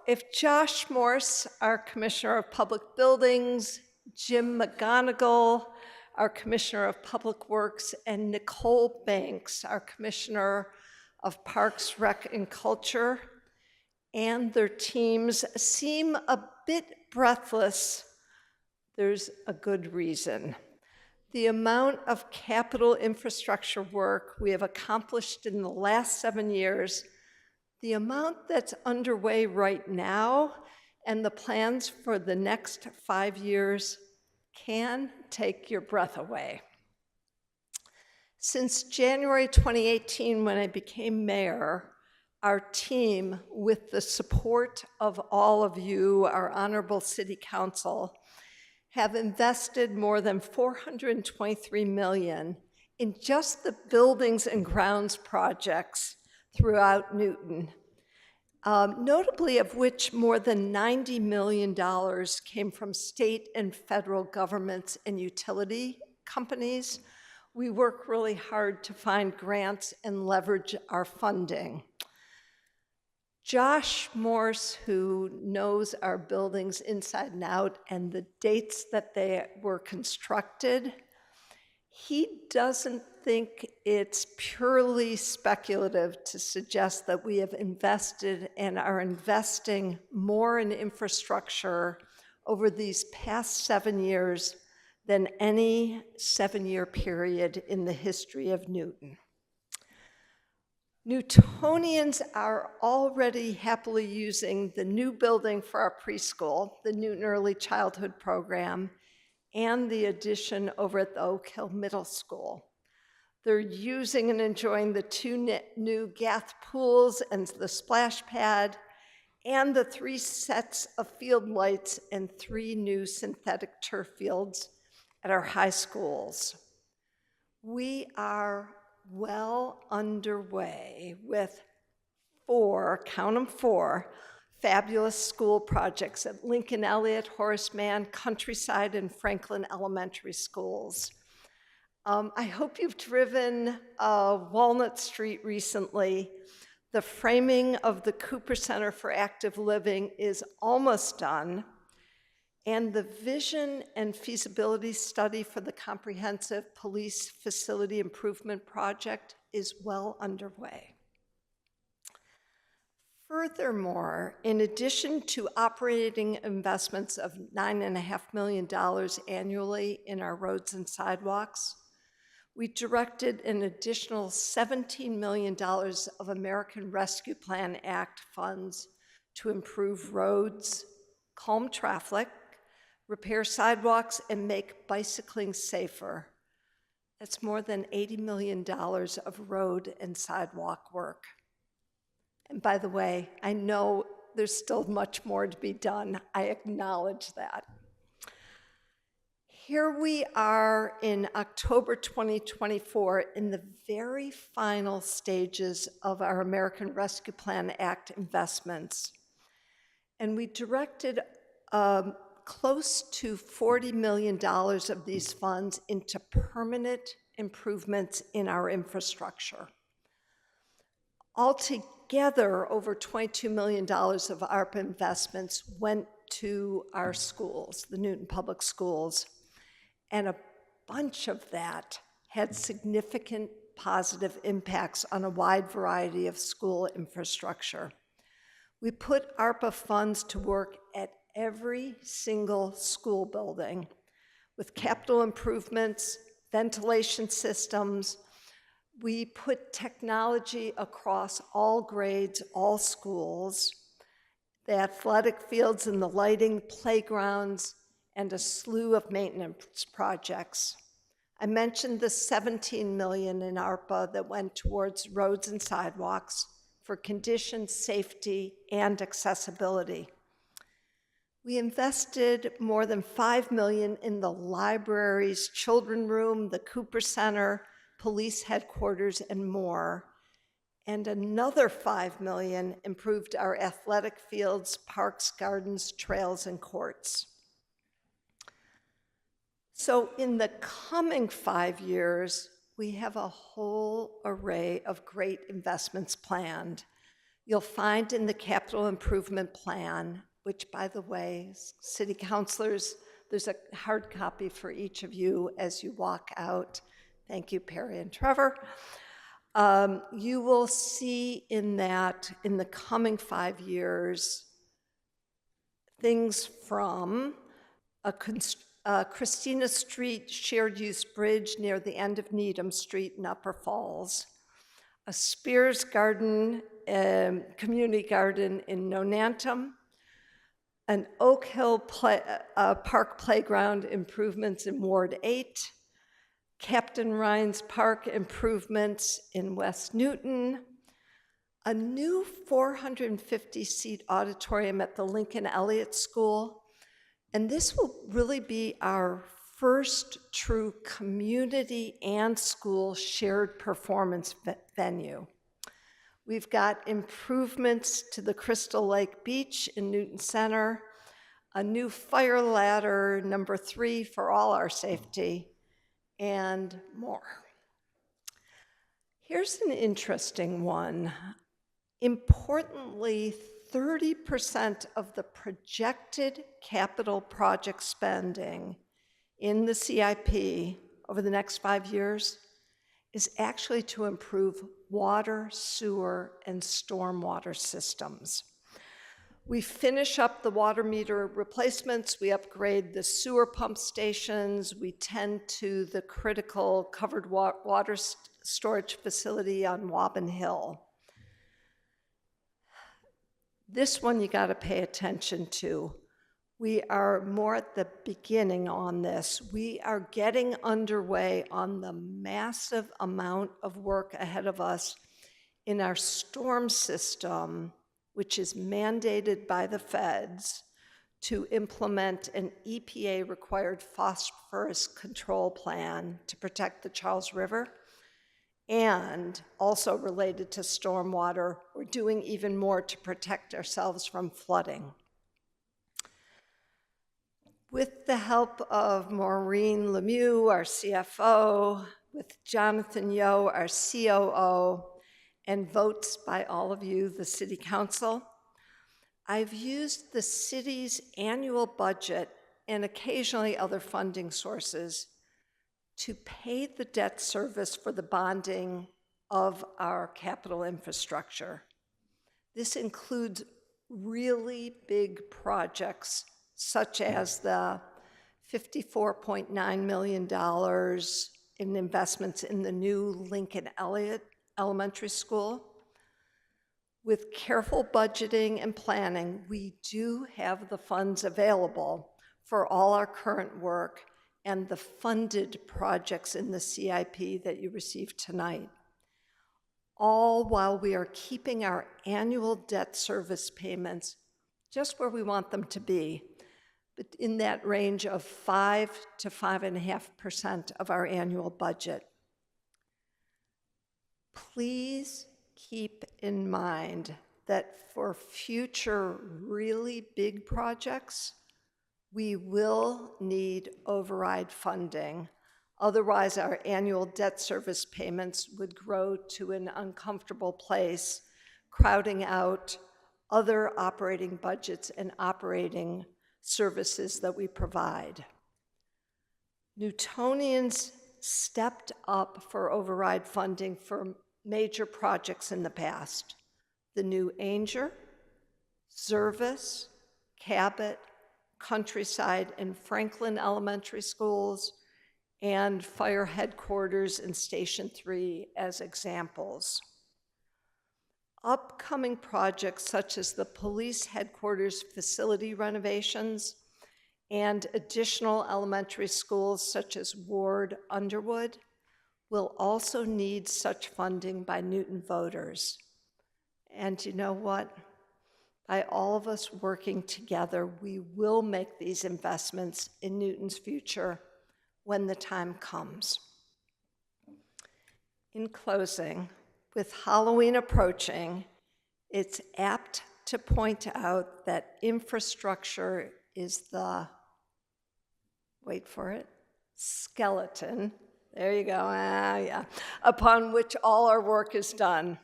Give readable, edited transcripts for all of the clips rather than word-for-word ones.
if Josh Morse, our Commissioner of Public Buildings, Jim McGonigal, our Commissioner of Public Works, and Nicole Banks, our Commissioner of Parks, Rec, and Culture, and their teams seem a bit breathless, there's a good reason. The amount of capital infrastructure work we have accomplished in the last 7 years, the amount that's underway right now, and the plans for the next 5 years can take your breath away. Since January 2018, when I became mayor, our team, with the support of all of you, our honorable city council, have invested more than $423 million in just the buildings and grounds projects throughout Newton, notably of which more than $90 million came from state and federal governments and utility companies. We work really hard to find grants and leverage our funding. Josh Morse, who knows our buildings inside and out and the dates that they were constructed, he doesn't think it's purely speculative to suggest that we have invested and are investing more in infrastructure over these past 7 years than any 7-year period in the history of Newton. Newtonians are already happily using the new building for our preschool, the Newton Early Childhood Program, and the addition over at the Oak Hill Middle School. They're using and enjoying the 2 new Gath pools and the splash pad, and the 3 sets of field lights and 3 new synthetic turf fields at our high schools. We are well underway with 4, count them 4, fabulous school projects at Lincoln Elliott, Horace Mann, Countryside, and Franklin Elementary Schools. I hope you've driven Walnut Street recently. The framing of the Cooper Center for Active Living is almost done, and the vision and feasibility study for the Comprehensive Police Facility Improvement Project is well underway. Furthermore, in addition to operating investments of $9.5 million annually in our roads and sidewalks, we directed an additional $17 million of American Rescue Plan Act funds to improve roads, calm traffic, repair sidewalks, and make bicycling safer. That's more than $80 million of road and sidewalk work. And by the way, I know there's still much more to be done. I acknowledge that. Here we are in October 2024 in the very final stages of our American Rescue Plan Act investments. And we directed close to $40 million of these funds into permanent improvements in our infrastructure. Altogether, over $22 million of ARPA investments went to our schools, the Newton Public Schools, and a bunch of that had significant positive impacts on a wide variety of school infrastructure. We put ARPA funds to work at every single school building with capital improvements, ventilation systems. We put technology across all grades, all schools, the athletic fields and the lighting, playgrounds, and a slew of maintenance projects. I mentioned the $17 million in ARPA that went towards roads and sidewalks for condition, safety, and accessibility. We invested more than $5 million in the library's children's room, the Cooper Center, police headquarters, and more. And another $5 million improved our athletic fields, parks, gardens, trails, and courts. So in the coming 5 years, we have a whole array of great investments planned You'll find in the capital improvement plan, which, by the way, city councilors, there's a hard copy for each of you as you walk out. Thank you, Perry and Trevor. You will see in that, in the coming 5 years, things from a Christina Street shared use bridge near the end of Needham Street in Upper Falls, a Spears Garden, community garden in Nonantum, an Oak Hill Park playground improvements in Ward 8, Captain Ryan's Park improvements in West Newton, a new 450-seat auditorium at the Lincoln Elliott School, and this will really be our first true community and school shared performance venue. We've got improvements to the Crystal Lake Beach in Newton Center, a new fire ladder, number 3 for all our safety, and more. Here's an interesting one. Importantly, 30% of the projected capital project spending in the CIP over the next 5 years is actually to improve water, sewer, and stormwater systems. We finish up the water meter replacements, we upgrade the sewer pump stations, we tend to the critical covered water storage facility on Wobbin Hill. This one you got to pay attention to. We are more at the beginning on this. We are getting underway on the massive amount of work ahead of us in our storm system, which is mandated by the feds to implement an EPA-required phosphorus control plan to protect the Charles River. And also related to stormwater, we're doing even more to protect ourselves from flooding. With the help of Maureen Lemieux, our CFO, with Jonathan Yo, our COO, and votes by all of you, the City Council, I've used the city's annual budget and occasionally other funding sources to pay the debt service for the bonding of our capital infrastructure. This includes really big projects, such as the $54.9 million in investments in the new Lincoln Elliott Elementary School. With careful budgeting and planning, we do have the funds available for all our current work and the funded projects in the CIP that you received tonight, all while we are keeping our annual debt service payments just where we want them to be, but in that range of 5 to 5.5% of our annual budget. Please keep in mind that for future really big projects, we will need override funding. Otherwise, our annual debt service payments would grow to an uncomfortable place, crowding out other operating budgets and operating services that we provide. Newtonians stepped up for override funding for major projects in the past. The new Ainger, Zervis, Cabot, Countryside and Franklin Elementary Schools, and fire headquarters in Station 3 as examples. Upcoming projects such as the police headquarters facility renovations and additional elementary schools such as Ward Underwood will also need such funding by Newton voters. And you know what? By all of us working together, we will make these investments in Newton's future when the time comes. In closing, with Halloween approaching, it's apt to point out that infrastructure is the, wait for it, skeleton, there you go, yeah, upon which all our work is done.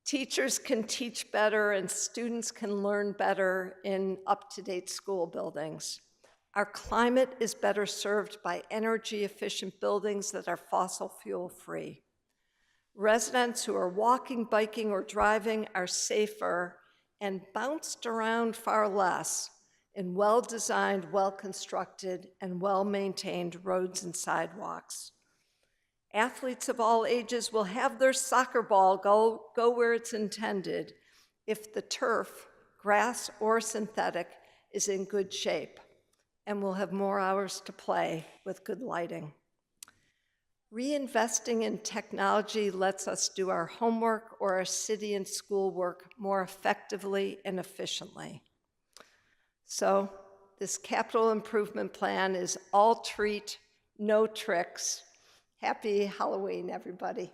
Teachers can teach better and students can learn better in up-to-date school buildings. Our climate is better served by energy-efficient buildings that are fossil fuel-free. Residents who are walking, biking, or driving are safer and bounced around far less in well-designed, well-constructed, and well-maintained roads and sidewalks. Athletes of all ages will have their soccer ball go where it's intended if the turf, grass or synthetic, is in good shape, and will have more hours to play with good lighting. Reinvesting in technology lets us do our homework or our city and school work more effectively and efficiently. So this capital improvement plan is all treat, no tricks. Happy Halloween, everybody.